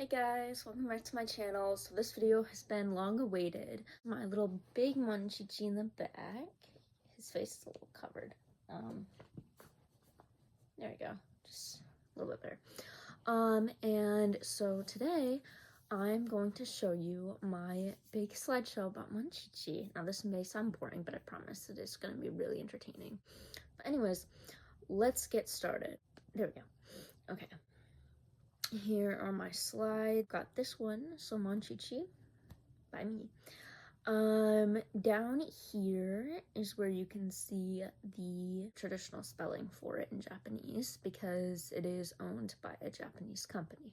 Hey guys, welcome back to my channel. So this video has been long awaited. My little big Monchhichi in the back. His face is a little covered. There we go. Just a little bit better. And so today I'm going to show you my big slideshow about Monchhichi. Now this may sound boring, but I promise it is going to be really entertaining. But anyways, let's get started. There we go. Okay. Here are my slides. Got this one, so Monchhichi by me. Down here is where you can see the traditional spelling for it in Japanese because it is owned by a Japanese company.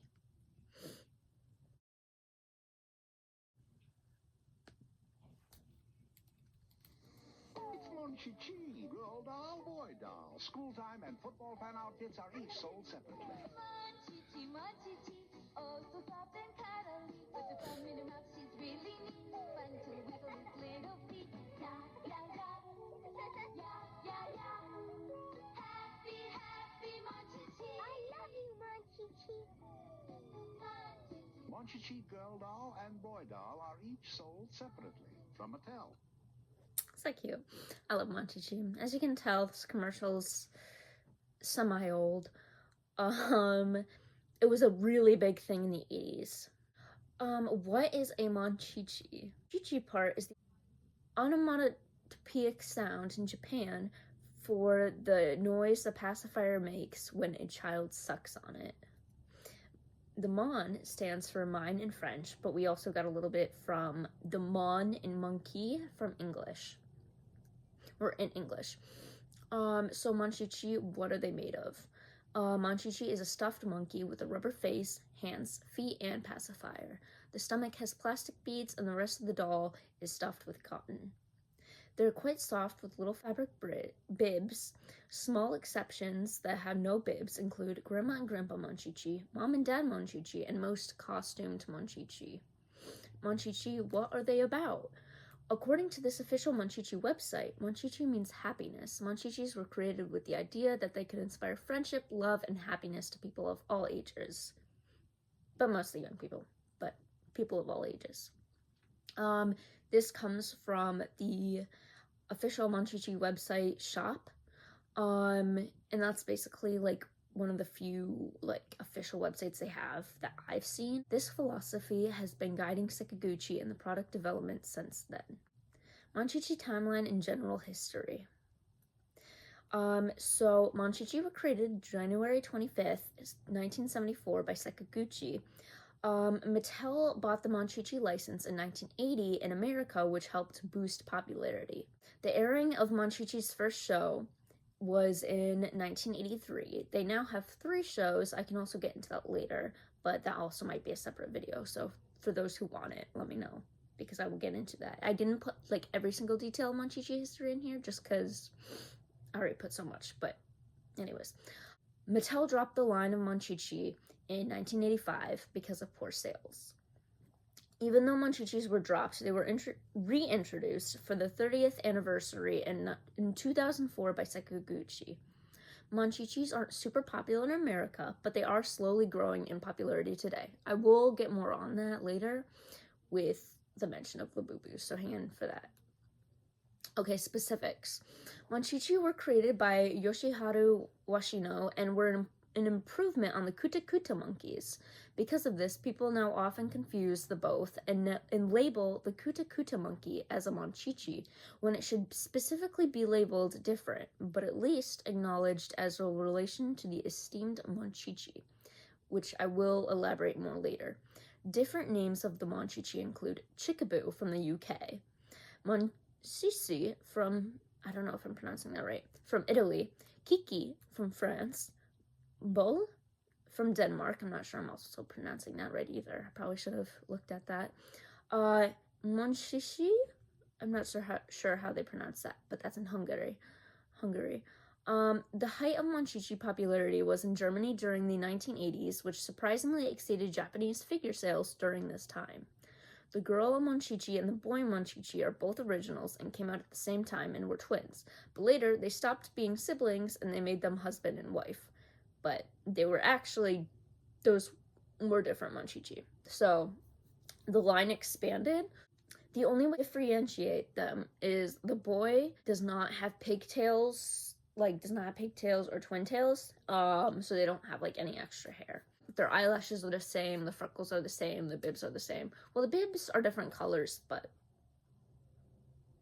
It's Monchhichi, girl doll, boy doll. School time and football fan outfits are each sold separately. Monchhichi, Monchhichi, oh so soft and cuddly. With the thumb in her mouth, she's really neat. Fun to wiggle his little feet. Yeah, yeah, yeah. Yeah, yeah, yeah. Happy, happy Monchhichi. I love you, Monchhichi. Monchhichi girl doll and boy doll are each sold separately from Mattel. So cute. I love Monchhichi. As you can tell, this commercial's semi-old. It was a really big thing in the 80s. What is a Monchhichi? Monchhichi part is the onomatopoeic sound in Japan for the noise the pacifier makes when a child sucks on it. The mon stands for mine in French, but we also got a little bit from the mon in monkey from English, or in English. So Monchhichi, what are they made of? Monchhichi is a stuffed monkey with a rubber face, hands, feet, and pacifier. The stomach has plastic beads, and the rest of the doll is stuffed with cotton. They're quite soft with little fabric bibs. Small exceptions that have no bibs include Grandma and Grandpa Monchhichi, Mom and Dad Monchhichi, and most costumed Monchhichi. Monchhichi, what are they about? According to this official Monchhichi website, Monchhichi means happiness. Monchhichis were created with the idea that they could inspire friendship, love, and happiness to people of all ages. But mostly young people, but people of all ages. This comes from the official Monchhichi website shop. And that's basically like one of the few like official websites they have that I've seen. This philosophy has been guiding Sakaguchi in the product development since then. Monchhichi timeline and general history. So Monchhichi were created January 25th, 1974 by Sakaguchi. Mattel bought the Monchhichi license in 1980 in America, which helped boost popularity. The airing of Monchhichi's first show was in 1983. They now have 3 shows. I can also get into that later, but that also might be a separate video. So for those who want it, let me know, because I will get into that. I didn't put like every single detail of Monchhichi history in here just because I already put so much, but anyways. Mattel dropped the line of Monchhichi in 1985 because of poor sales. Even though Monchhichis were dropped, they were reintroduced for the 30th anniversary in 2004 by Sakaguchi. Monchhichis aren't super popular in America, but they are slowly growing in popularity today. I will get more on that later with the mention of LABUBUs, so hang on for that. Okay, specifics. Monchhichi were created by Yoshiharu Washino and were an improvement on the Kuta Kuta monkeys. Because of this, people now often confuse the both and label the Kuta Kuta monkey as a Monchhichi, when it should specifically be labeled different, but at least acknowledged as a relation to the esteemed Monchhichi, which I will elaborate more later. Different names of the Monchhichi include Chickaboo from the UK, Monchhichi from, I don't know if I'm pronouncing that right, from Italy, Kiki from France, Bull from Denmark. I'm not sure I'm also pronouncing that right either. I probably should have looked at that. Monchhichi, I'm not sure how they pronounce that, but that's in Hungary. The height of Monchhichi popularity was in Germany during the 1980s, which surprisingly exceeded Japanese figure sales during this time. The girl Monchhichi and the boy Monchhichi are both originals and came out at the same time and were twins, but later they stopped being siblings and they made them husband and wife. But they were actually, those were different Monchhichi. So the line expanded. The only way to differentiate them is the boy does not have pigtails, or twin tails, so they don't have like any extra hair. Their eyelashes are the same, the freckles are the same, the bibs are the same. Well, the bibs are different colors, but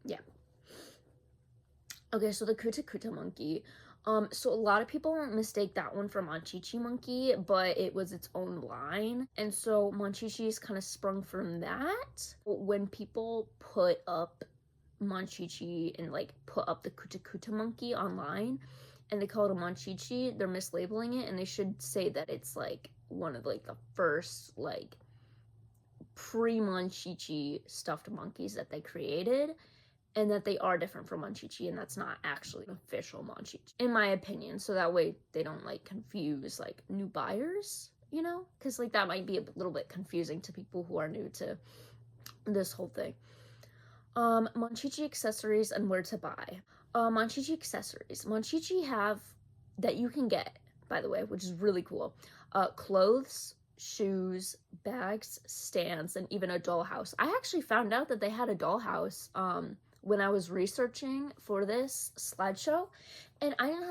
yeah. Okay, so the Kuta Kuta monkey. So a lot of people mistake that one for Monchhichi monkey, but it was its own line. And so Monchhichi is kind of sprung from that. When people put up Monchhichi and like put up the Kuta Kuta monkey online and they call it a Monchhichi, they're mislabeling it, and they should say that it's like one of like the first like pre-Monchhichi stuffed monkeys that they created, and that they are different from Monchhichi, and that's not actually an official Monchhichi, in my opinion, so that way they don't like confuse like new buyers, you know, because like that might be a little bit confusing to people who are new to this whole thing. Monchhichi accessories and where to buy. Monchhichi accessories. Monchhichi have, that you can get, by the way, which is really cool, clothes, shoes, bags, stands, and even a dollhouse. I actually found out that they had a dollhouse when I was researching for this slideshow, and I did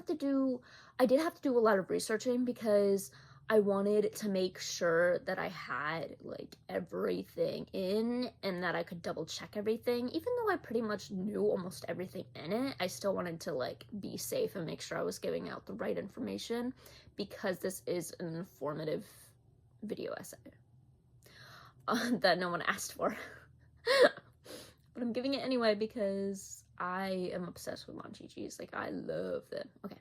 have to do a lot of researching because I wanted to make sure that I had like everything in and that I could double check everything. Even though I pretty much knew almost everything in it, I still wanted to like be safe and make sure I was giving out the right information, because this is an informative video essay that no one asked for. But I'm giving it anyway because I am obsessed with Monchhichis. Like, I love them. Okay.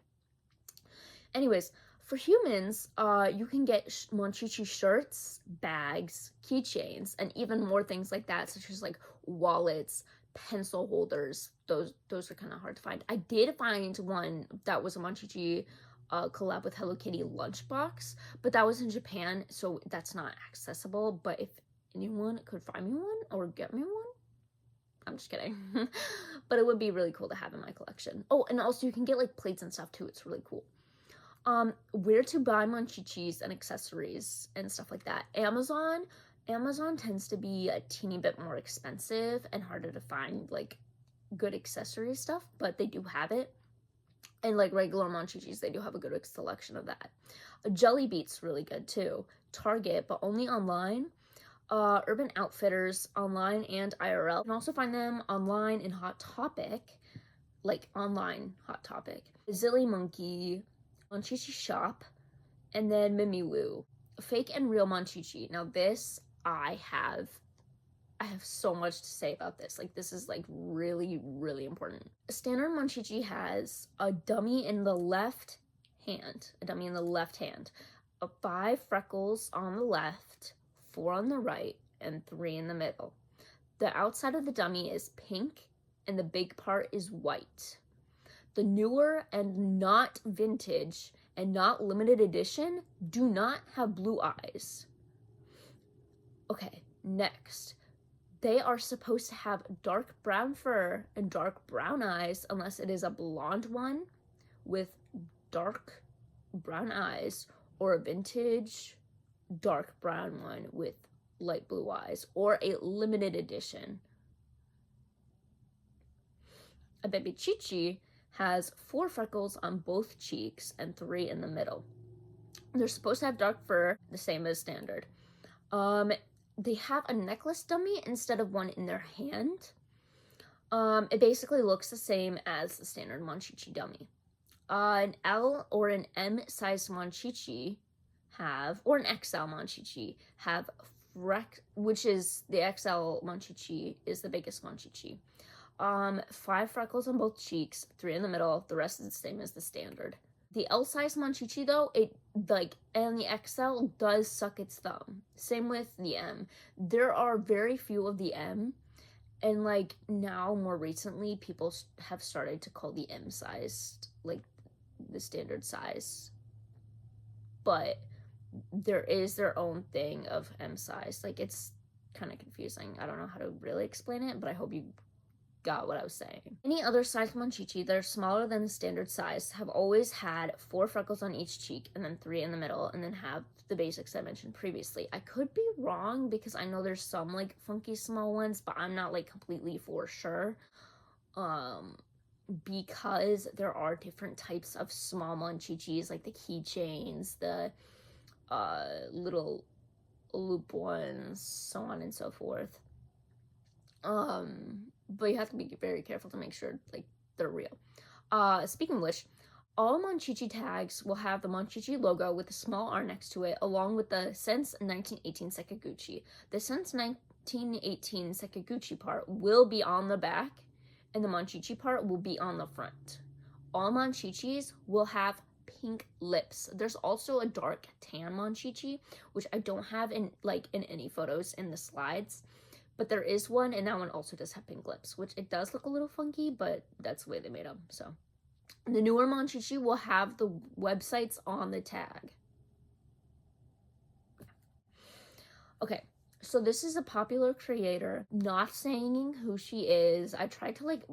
Anyways, for humans, you can get Monchhichi shirts, bags, keychains, and even more things like that, such as like wallets, pencil holders. Those are kind of hard to find. I did find one that was a Monchhichi collab with Hello Kitty lunchbox, but that was in Japan, so that's not accessible. But if anyone could find me one or get me one, I'm just kidding. But it would be really cool to have in my collection. Oh, and also you can get like plates and stuff too. It's really cool. Where to buy Monchhichis and accessories and stuff like that. Amazon tends to be a teeny bit more expensive and harder to find like good accessory stuff, but they do have it. And like regular Monchhichis, they do have a good selection of that. Jelly Beat's really good too. Target, but only online. Urban Outfitters online and IRL. You can also find them online in Hot Topic, like online Hot Topic. Zilly Monkey, Monchhichi Shop, and then Mimiwoo. Fake and real Monchhichi. Now this, I have so much to say about this. Like, this is like really, really important. Standard Monchhichi has a dummy in the left hand, 5 freckles on the left, 4 on the right, and 3 in the middle. The outside of the dummy is pink, and the big part is white. The newer and not vintage and not limited edition do not have blue eyes. Okay, next. They are supposed to have dark brown fur and dark brown eyes, unless it is a blonde one with dark brown eyes, or a vintage dark brown one with light blue eyes, or a limited edition. A baby Chichi has 4 freckles on both cheeks and 3 in the middle. They're supposed to have dark fur, the same as standard. They have a necklace dummy instead of one in their hand. It basically looks the same as the standard Monchhichi dummy. An L or an M size Monchhichi have, or an XL Monchhichi have, which is the XL Monchhichi is the biggest Monchhichi. 5 freckles on both cheeks, 3 in the middle. The rest is the same as the standard. The L size Monchhichi though, and the XL does suck its thumb. Same with the M. There are very few of the M, and like now more recently people have started to call the M size like the standard size. But there is their own thing of M size. Like, it's kind of confusing. I don't know how to really explain it, but I hope you got what I was saying. Any other size Monchichi that are smaller than the standard size have always had 4 freckles on each cheek and then 3 in the middle, and then have the basics I mentioned previously. I could be wrong because I know there's some like funky small ones, but I'm not like completely for sure. Because there are different types of small Monchichis, like the keychains, the little loop ones, so on and so forth. But you have to be very careful to make sure like they're real. Speaking of which, all Monchichi tags will have the Monchichi logo with a small R next to it, along with the since 1918 Sakaguchi. The since 1918 Sakaguchi part will be on the back, and the Monchichi part will be on the front. All Monchichis will have pink lips. There's also a dark tan Monchichi, which I don't have in any photos in the slides, but there is one, and that one also does have pink lips, which it does look a little funky, but that's the way they made them. So the newer Monchichi will have the websites on the tag. Okay, so this is a popular creator, not saying who she is. I tried to like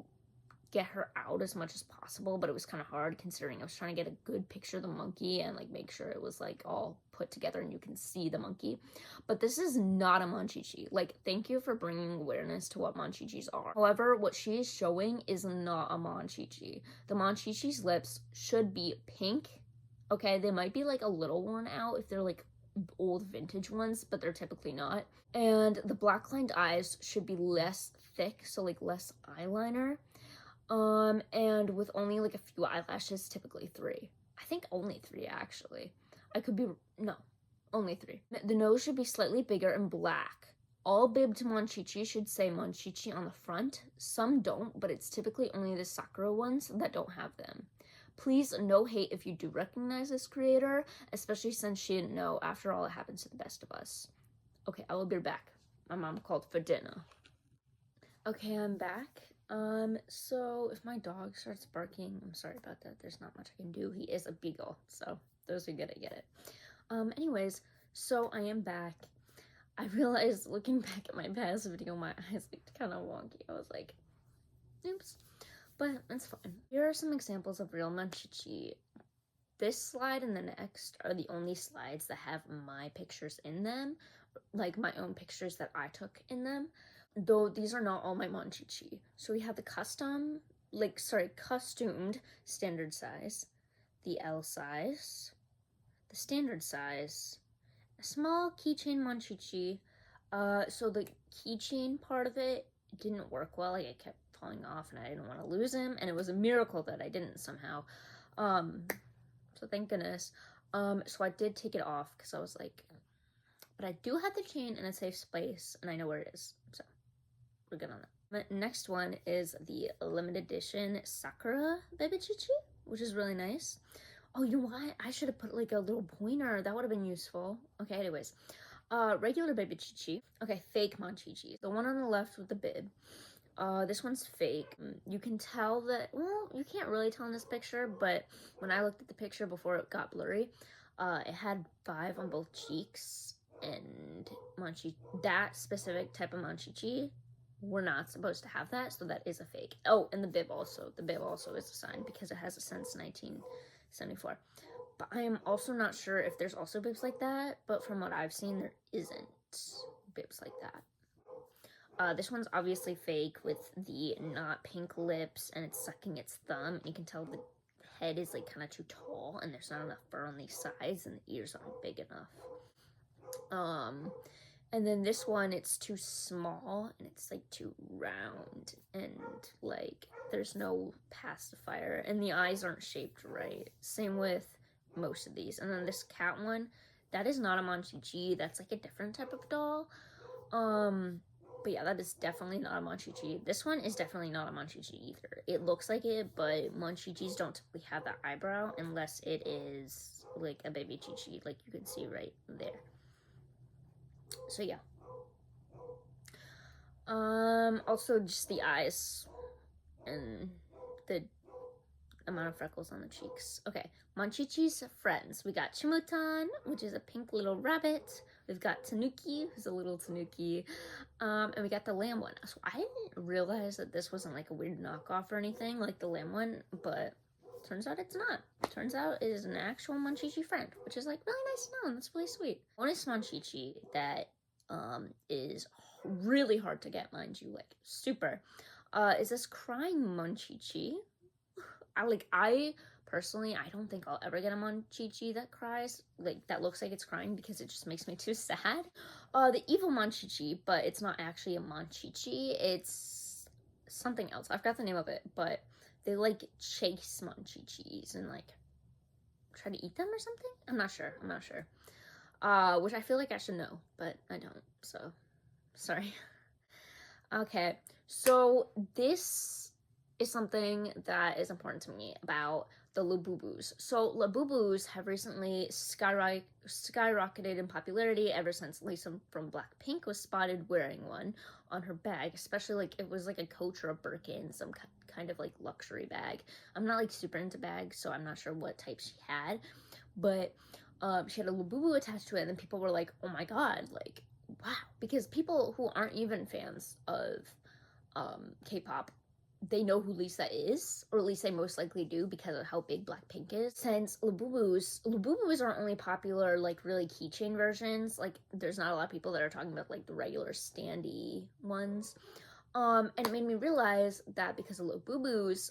get her out as much as possible, but it was kind of hard considering I was trying to get a good picture of the monkey and like make sure it was like all put together and you can see the monkey. But this is not a Monchichi. Like, thank you for bringing awareness to what Monchichis are. However, what she is showing is not a Monchichi. The Monchichi's lips should be pink. Okay, they might be like a little worn out if they're like old vintage ones, but they're typically not. And the black lined eyes should be less thick, so like less eyeliner. And with only like a few eyelashes, typically 3. I think only 3 actually. I could be, no, only 3. The nose should be slightly bigger and black. All bibbed Monchichi should say Monchichi on the front. Some don't, but it's typically only the Sakura ones that don't have them. Please, no hate if you do recognize this creator, especially since she didn't know. After all, it happens to the best of us. Okay, I will be back. My mom called for dinner. Okay, I'm back. So if my dog starts barking, I'm sorry about that. There's not much I can do. He is a beagle, so those who get it, get it. Anyways, so I am back. I realized looking back at my past video, my eyes looked kind of wonky. I was like, oops, but it's fine. Here are some examples of real Monchichi. This slide and the next are the only slides that have my pictures in them, like my own pictures that I took in them. Though these are not all my Monchichi. So we have the costumed standard size, the L size, the standard size, a small keychain Monchichi. So the keychain part of it didn't work well. Like, it kept falling off and I didn't want to lose him, and it was a miracle that I didn't somehow. So thank goodness. So I did take it off because I was like, but I do have the chain in a safe space and I know where it is. So we're good on that. The next one is the limited edition Sakura Baby Chichi, which is really nice. Oh, you know what? I should have put like a little pointer. That would have been useful. Okay, anyways. Regular Baby Chichi. Okay, fake Monchichi. The one on the left with the bib. This one's fake. You can tell that, well, you can't really tell in this picture, but when I looked at the picture before it got blurry, it had 5 on both cheeks, and that specific type of Monchichi, we're not supposed to have that, so that is a fake. Oh, and the bib also. The bib also is a sign because it has a since 1974. But I am also not sure if there's also bibs like that, but from what I've seen, there isn't bibs like that. This one's obviously fake with the not pink lips, and it's sucking its thumb. You can tell the head is like kind of too tall, and there's not enough fur on these sides, and the ears aren't big enough. And then this one, it's too small, and it's like too round, and like there's no pacifier, and the eyes aren't shaped right. Same with most of these. And then this cat one, that is not a Monchichi. That's like a different type of doll. But yeah, that is definitely not a Monchichi. This one is definitely not a Monchichi either. It looks like it, but Monchichis don't typically have that eyebrow unless it is like a baby Chichi, like you can see right there. So yeah. Also just the eyes and the amount of freckles on the cheeks. Okay, Monchichi's friends. We got Chimutan, which is a pink little rabbit. We've got Tanuki, who's a little tanuki. And we got the lamb one. So I didn't realize that this wasn't like a weird knockoff or anything like the lamb one, but turns out it's not. Turns out it is an actual Monchichi friend, which is like really nice to know, and that's really sweet. Bonus Monchichi that is really hard to get, mind you, like super, is this crying Monchichi. I personally, I don't think I'll ever get a Monchichi that cries, like that looks like it's crying, because it just makes me too sad. The evil Monchichi, but it's not actually a Monchichi, it's something else. I forgot the name of it, but they like chase Monchichis and like try to eat them or something. I'm not sure. Which I feel like I should know, but I don't. So, sorry. Okay, so this is something that is important to me about the LABUBUs. So LABUBUs have recently skyrocketed in popularity ever since Lisa from Blackpink was spotted wearing one on her bag, especially like it was like a Coach or a Birkin, some kind of like luxury bag. I'm not like super into bags, so I'm not sure what type she had, but she had a LABUBU attached to it, and then people were like, oh my god, like, wow, because people who aren't even fans of K-pop, they know who Lisa is, or at least they most likely do because of how big Blackpink is. Since LABUBUs are only popular like really keychain versions, like there's not a lot of people that are talking about like the regular standee ones. And it made me realize that because of LABUBUs,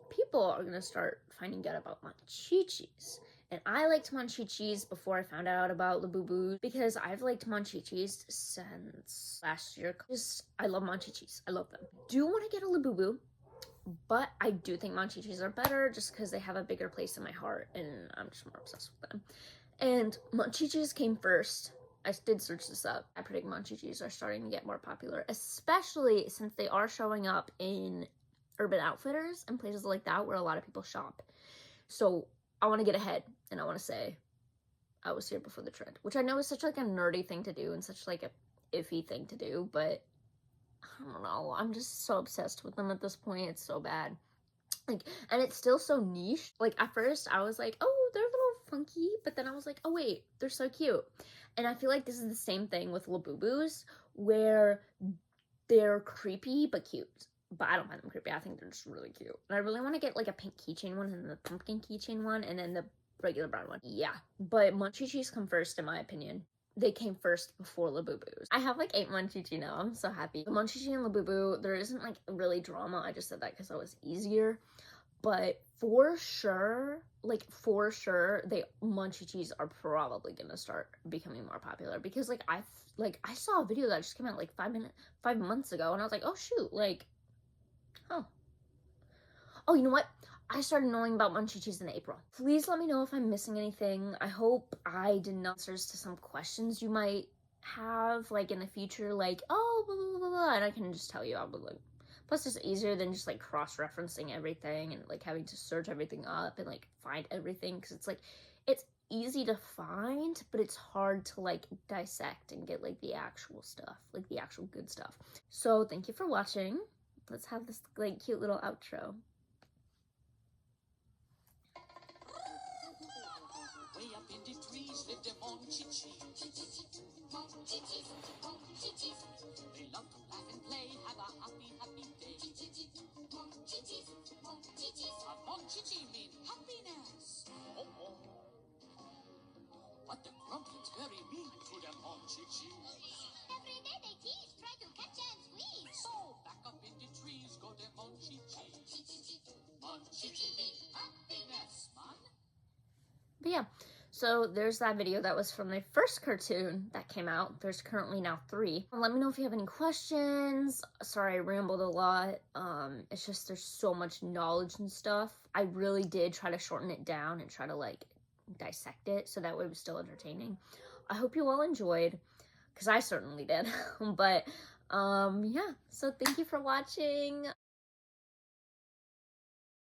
people are gonna start finding out about Monchichis. And I liked Monchichis before I found out about LABUBUs, because I've liked Monchichis since last year. I love Monchichis. I love them. Do want to get a LABUBU, but I do think Monchichis are better just because they have a bigger place in my heart, and I'm just more obsessed with them. And Monchichis came first. I did search this up. I predict Monchichis are starting to get more popular, especially since they are showing up in Urban Outfitters and places like that where a lot of people shop. So I want to get ahead, and I want to say I was here before the trend, which I know is such like a nerdy thing to do and such like a iffy thing to do, but I don't know, I'm just so obsessed with them at this point. It's so bad. Like, and it's still so niche. Like at first I was like, oh, they're a little funky, but then I was like, oh wait, they're so cute. And I feel like this is the same thing with LABUBUs, where they're creepy but cute. But I don't find them creepy. I think they're just really cute. And I really want to get like a pink keychain one, and the pumpkin keychain one, and then the regular brown one. Yeah, but Monchichis come first in my opinion. They came first before LABUBUs. I have like 8 Monchichi now. I'm so happy. The Monchichi and LABUBU, there isn't like really drama. I just said that because it was easier. But for sure, Monchichis are probably gonna start becoming more popular, because like I saw a video that just came out like 5 months ago, and I was like, oh shoot, like, oh, you know what? I started knowing about Monchichis in April. Please let me know if I'm missing anything. I hope I did answers to some questions you might have, like, in the future, like, oh, blah, blah, blah, blah, and I can just tell you. I'll be like, plus it's easier than just, like, cross-referencing everything and, like, having to search everything up and, like, find everything, because it's, like, it's easy to find, but it's hard to, like, dissect and get, like, the actual stuff, like, the actual good stuff. So, thank you for watching. Let's have this, like, cute little outro. Way up in the trees live the Monchichi. They love to laugh and play, have a happy, happy day. A Monchichi means happiness. Oh, oh. But the grumblings very mean to the Monchichi. Every day they tease, try to catch and squeeze. So back up in the trees go the Monchichi. Monchichi means happiness, man. But yeah, so there's that video. That was from the first cartoon that came out. There's currently now 3. Let me know if you have any questions. Sorry, I rambled a lot. It's just there's so much knowledge and stuff. I really did try to shorten it down and try to like dissect it so that way it was still entertaining. I hope you all enjoyed, because I certainly did. But yeah, so thank you for watching.